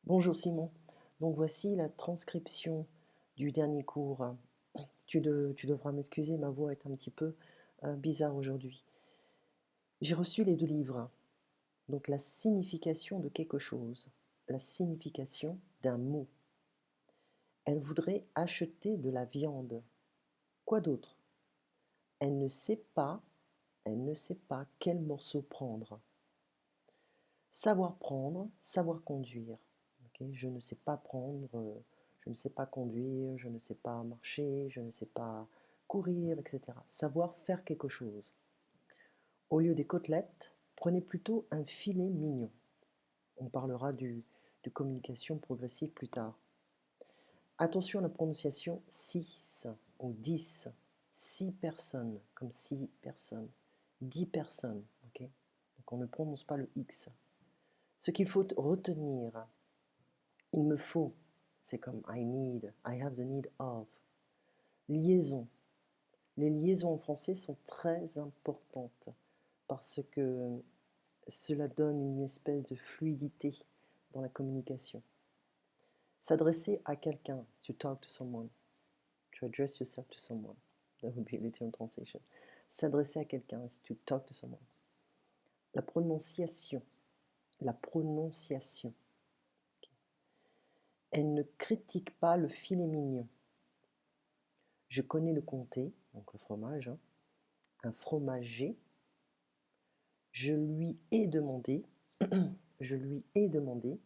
Bonjour Simon. Donc voici la transcription du dernier cours. Tu devras m'excuser, ma voix est un petit peu bizarre aujourd'hui. J'ai reçu les deux livres. Donc la signification de quelque chose, la signification d'un mot. Elle voudrait acheter de la viande. Quoi d'autre? Elle ne sait pas, elle ne sait pas quel morceau prendre. Savoir prendre, savoir conduire. Ok, je ne sais pas prendre, je ne sais pas conduire, je ne sais pas marcher, je ne sais pas courir, etc. Savoir faire quelque chose. Au lieu des côtelettes, prenez plutôt un filet mignon. On parlera de communication progressive plus tard. Attention à la prononciation 6 ou 10. 6 personnes, comme 6 personnes. 10 personnes, ok? Donc on ne prononce pas le X. Ce qu'il faut retenir, il me faut, c'est comme I need, I have the need of. Liaison. Les liaisons en français sont très importantes parce que cela donne une espèce de fluidité dans la communication. S'adresser à quelqu'un, to talk to someone, to address yourself to someone, that would be a literal translation. S'adresser à quelqu'un, is to talk to someone. La prononciation, la prononciation. Elle ne critique pas le filet mignon. Je connais le comté, donc le fromage, hein, un fromager. Je lui ai demandé, je lui ai demandé,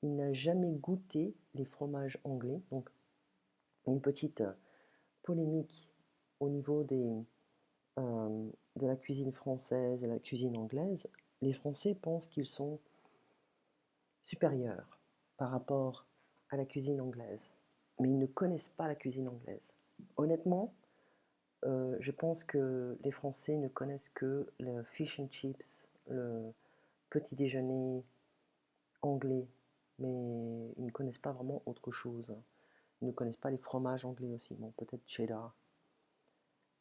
il n'a jamais goûté les fromages anglais. Donc une petite polémique au niveau de la cuisine française et la cuisine anglaise. Les Français pensent qu'ils sont supérieurs par rapport à la cuisine anglaise, mais ils ne connaissent pas la cuisine anglaise. Honnêtement, je pense que les Français ne connaissent que le fish and chips, le petit déjeuner anglais, mais ils ne connaissent pas vraiment autre chose. Ils ne connaissent pas les fromages anglais aussi, bon, peut-être cheddar.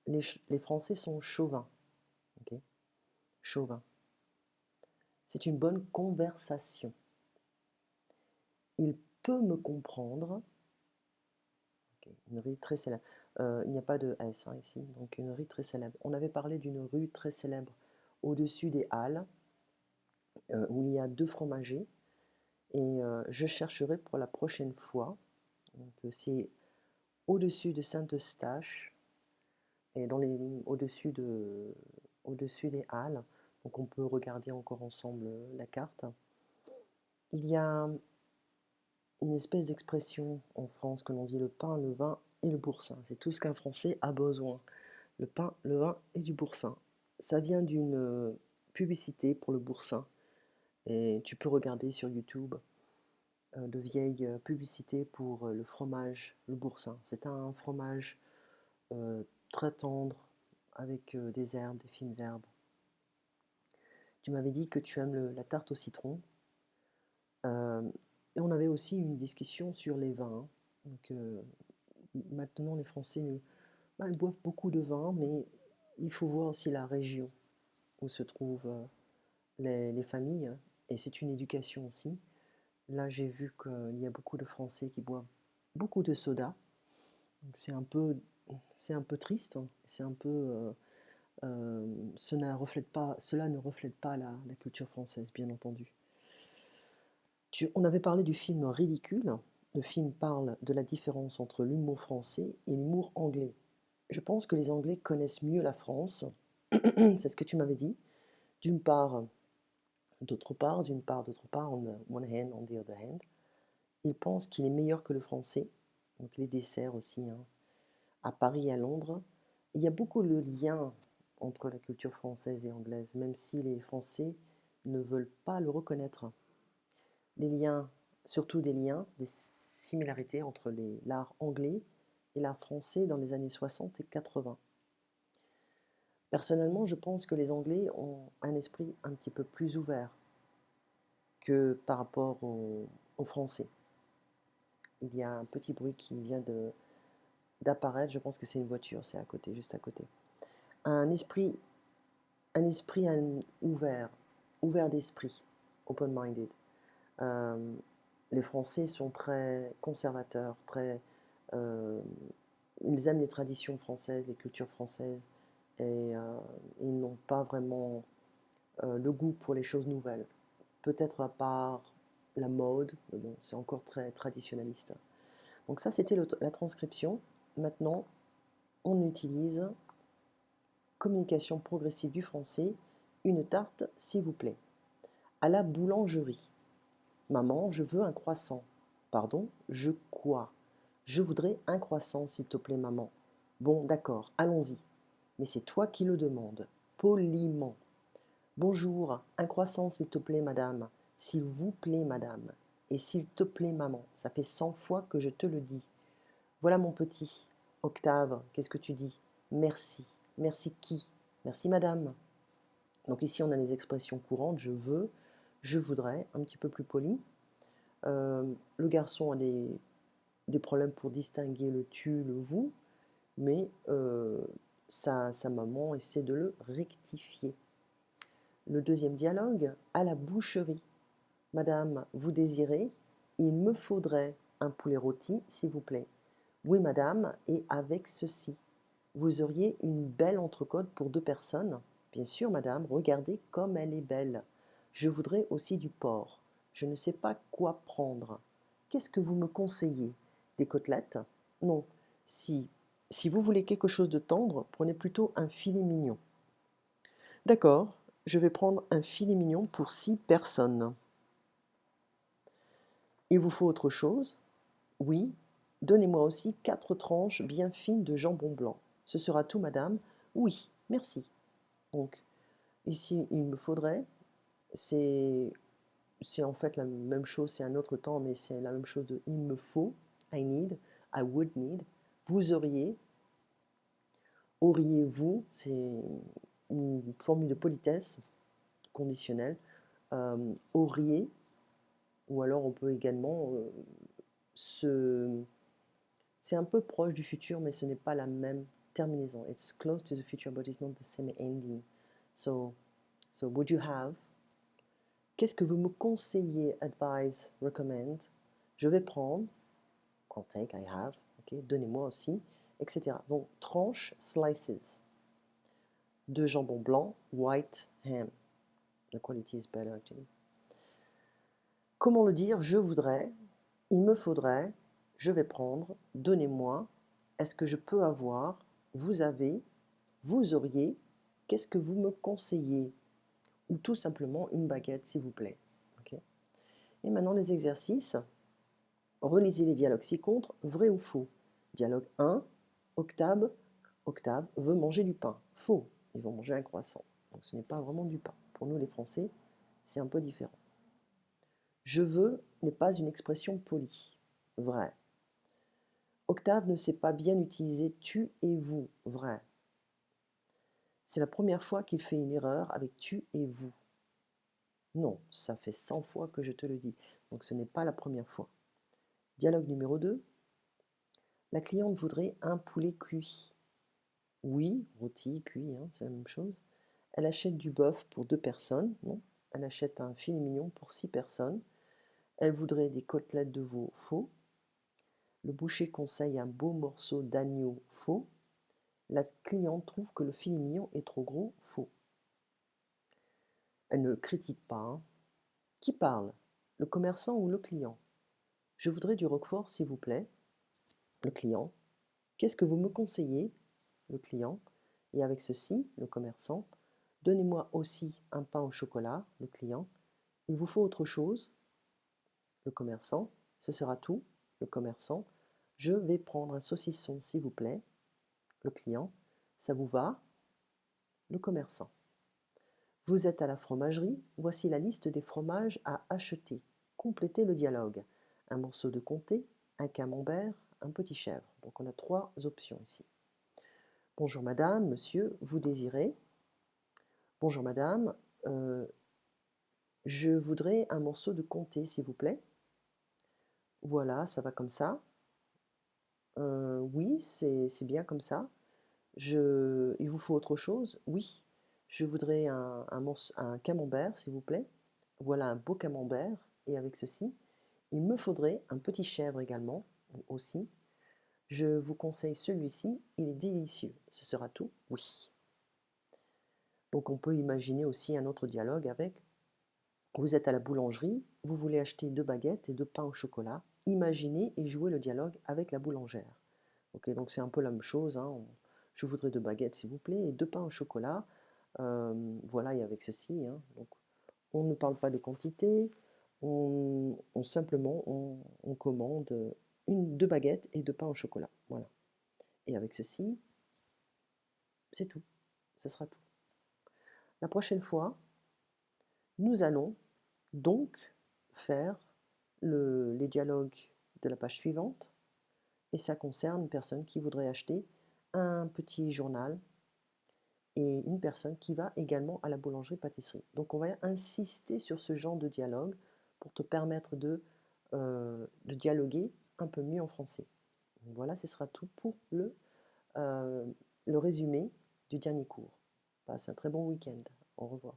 Les Français sont chauvins, ok? Chauvins. C'est une bonne conversation. Il peut me comprendre. Okay, une rue très célèbre. Il n'y a pas de S hein, ici, donc une rue très célèbre. On avait parlé d'une rue très célèbre au-dessus des Halles, où il y a deux fromagers. Et je chercherai pour la prochaine fois. C'est au-dessus de Saint-Eustache et au-dessus des Halles. Donc on peut regarder encore ensemble la carte. Il y a une espèce d'expression en France que l'on dit le pain, le vin et le boursin. C'est tout ce qu'un Français a besoin. Le pain, le vin et du boursin. Ça vient d'une publicité pour le boursin. Et tu peux regarder sur YouTube de vieilles publicités pour le fromage, le boursin. C'est un fromage très tendre avec des herbes, des fines herbes. Tu m'avais dit que tu aimes la tarte au citron. Et on avait aussi une discussion sur les vins. Donc, maintenant, les Français ils boivent beaucoup de vin, mais il faut voir aussi la région où se trouvent les familles. Et c'est une éducation aussi. Là, j'ai vu qu'il y a beaucoup de Français qui boivent beaucoup de soda. Donc c'est un peu triste. C'est un peu, cela ne reflète pas la culture française, bien entendu. On avait parlé du film Ridicule. Le film parle de la différence entre l'humour français et l'humour anglais. Je pense que les Anglais connaissent mieux la France. C'est ce que tu m'avais dit. D'une part, d'autre part, on one hand, on the other hand. Ils pensent qu'il est meilleur que le français. Donc les desserts aussi, hein. À Paris et à Londres, il y a beaucoup de liens entre la culture française et anglaise, même si les Français ne veulent pas le reconnaître. Les liens, surtout des similarités entre l'art anglais et l'art français dans les années 60 et 80. Personnellement, je pense que les Anglais ont un esprit un petit peu plus ouvert que par rapport aux Français. Il y a un petit bruit qui vient d'apparaître, je pense que c'est une voiture, c'est à côté, juste à côté. Un esprit, ouvert d'esprit, open-minded. les Français sont très conservateurs, euh, ils aiment les traditions françaises, les cultures françaises, et ils n'ont pas vraiment le goût pour les choses nouvelles. Peut-être à part la mode, mais bon, c'est encore très traditionnaliste. Donc ça, c'était la transcription. Maintenant, on utilise communication progressive du français, une tarte, s'il vous plaît. À la boulangerie. Maman, je veux un croissant. Pardon, je quoi? Je voudrais un croissant, s'il te plaît, maman. Bon, d'accord, allons-y. Mais c'est toi qui le demandes. Poliment. Bonjour, un croissant, s'il te plaît, madame. S'il vous plaît, madame. Et s'il te plaît, maman. Ça fait 100 fois que je te le dis. Voilà mon petit. Octave, qu'est-ce que tu dis? Merci. Merci qui? Merci, madame. Donc ici, on a les expressions courantes. Je veux, je voudrais, un petit peu plus poli. Le garçon a des problèmes pour distinguer le tu, le vous, mais sa maman essaie de le rectifier. Le deuxième dialogue, à la boucherie. Madame, vous désirez? Il me faudrait un poulet rôti, s'il vous plaît. Oui, madame, et avec ceci. Vous auriez une belle entrecôte pour 2 personnes? Bien sûr, madame, regardez comme elle est belle. Je voudrais aussi du porc. Je ne sais pas quoi prendre. Qu'est-ce que vous me conseillez? Des côtelettes? Non. Si vous voulez quelque chose de tendre, prenez plutôt un filet mignon. D'accord, je vais prendre un filet mignon pour 6 personnes. Il vous faut autre chose? Oui. Donnez-moi aussi 4 tranches bien fines de jambon blanc. Ce sera tout, madame? Oui, merci. Donc, ici, il me faudrait, c'est en fait la même chose, c'est un autre temps, mais c'est la même chose de il me faut, I need, I would need. Vous auriez-vous, c'est une formule de politesse conditionnelle. Auriez, ou alors on peut également c'est un peu proche du futur, mais ce n'est pas la même terminaison. It's close to the future, but it's not the same ending. So would you have? Qu'est-ce que vous me conseillez? Advise, recommend. Je vais prendre. I'll take, I have. Okay, donnez-moi aussi, etc. Donc, tranche, slices. De jambon blanc, white ham. The quality is better, actually. Comment le dire? Je voudrais, il me faudrait, je vais prendre, donnez-moi, est-ce que je peux avoir, vous avez, vous auriez, qu'est-ce que vous me conseillez? Ou tout simplement une baguette, s'il vous plaît. Okay. Et maintenant les exercices. Relisez les dialogues ci-contre, vrai ou faux. Dialogue 1, Octave veut manger du pain. Faux, ils vont manger un croissant. Donc ce n'est pas vraiment du pain. Pour nous les Français, c'est un peu différent. Je veux n'est pas une expression polie. Vrai. Octave ne sait pas bien utiliser tu et vous. Vrai. C'est la première fois qu'il fait une erreur avec tu et vous. Non, ça fait 100 fois que je te le dis. Donc ce n'est pas la première fois. Dialogue numéro 2. La cliente voudrait un poulet cuit. Oui, rôti, cuit, hein, c'est la même chose. Elle achète du bœuf pour 2 personnes. Non, elle achète un filet mignon pour 6 personnes. Elle voudrait des côtelettes de veau. Faux. Le boucher conseille un beau morceau d'agneau. Faux. La cliente trouve que le filet mignon est trop gros. Faux. Elle ne critique pas. Hein. Qui parle? Le commerçant ou le client? Je voudrais du roquefort, s'il vous plaît. Le client. Qu'est-ce que vous me conseillez? Le client. Et avec ceci, le commerçant. Donnez-moi aussi un pain au chocolat, le client. Il vous faut autre chose? Le commerçant. Ce sera tout? Le commerçant. Je vais prendre un saucisson, s'il vous plaît. Le client. Ça vous va? Le commerçant. Vous êtes à la fromagerie, voici la liste des fromages à acheter. Complétez le dialogue. Un morceau de comté, un camembert, un petit chèvre. Donc on a 3 options ici. Bonjour madame, monsieur, vous désirez? Bonjour madame, je voudrais un morceau de comté, s'il vous plaît. Voilà, ça va comme ça. Oui, c'est bien comme ça. Il vous faut autre chose? Oui, je voudrais un camembert, s'il vous plaît. Voilà un beau camembert. Et avec ceci, Il me faudrait un petit chèvre également, aussi. Je vous conseille celui-ci, il est délicieux. Ce sera tout? Oui. Donc on peut imaginer aussi un autre dialogue avec: vous êtes à la boulangerie, vous voulez acheter 2 baguettes et 2 pains au chocolat. Imaginez et jouez le dialogue avec la boulangère. Ok, donc c'est un peu la même chose, hein. Je voudrais 2 baguettes s'il vous plaît et 2 pains au chocolat. Voilà, et avec ceci, hein. Donc on ne parle pas de quantité, simplement on commande 2 baguettes et 2 pains au chocolat. Voilà. Et avec ceci, c'est tout. Ce sera tout. La prochaine fois, nous allons donc faire les dialogues de la page suivante, et ça concerne une personne qui voudrait acheter un petit journal et une personne qui va également à la boulangerie-pâtisserie. Donc on va insister sur ce genre de dialogue pour te permettre de dialoguer un peu mieux en français. Voilà, ce sera tout pour le résumé du dernier cours. Passe un très bon week-end. Au revoir.